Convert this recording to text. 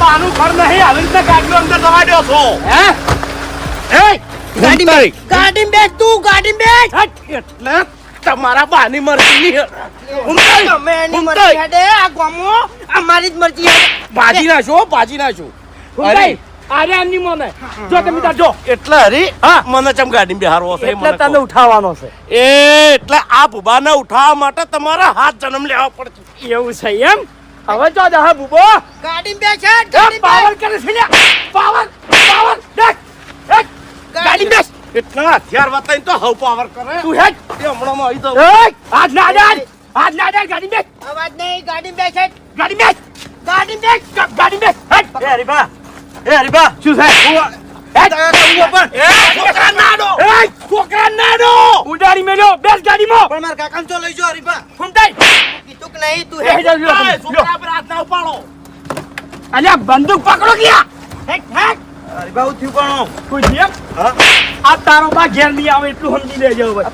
બાનું ઘર નહીં આવી રીતે ગાડીઓ અંદર દવાડ્યો છો હે ગાડી બેસ તું ગાડી બેસ એટલે તમારા બાની મરજી તમે એની મરજી હેડે આ ગામો અમારી જ મરજી હેડે બાજી નાખો અરે અરે એમની મને જો તમે તાર જો એટલે હરી મને ચમ ગાડી બેહારવો છે એટલે તને ઉઠાવવાનો છે એટલે આ ભૂબાને ઉઠાવવા માટે તમારા હાથ જન્મ લેવા પડશે એવું છે એમ હવે જો દા બુબો ગાડી બેસ હેડ ગાડી પાવર કરે છે ને પાવર દેખ ગાડી બેસ એટલા હથિયાર વતાઈને તો હવ પાવર કરે તું હેડ એ હમણાં આવી દઉં હાથ ના દે ગાડી બેસ અવાજ નહીં ગાડી બેસ હેડ ગાડી બેસ ગાડી બેસ ગાડી બેસ હેડ એ હરીબા શું છે છોકરા નાડો ઉડાડી મેલ્યો બેસ ગાડીમાં પણ મારા કાકાને તો લઈ જાઓ હરીબા ફૂંટાઈ કીધું કે નહીં તું હેડ હેડ છોકરા પર હાથ ના ઉપાડો અલ્યા બંદૂક પકડો ગયા હેડ હરીબા ઉઠ્યું પણ કોઈ જેમ આ તારો બા ઘેર નહીં આવે એટલું સમજી લેજો હવે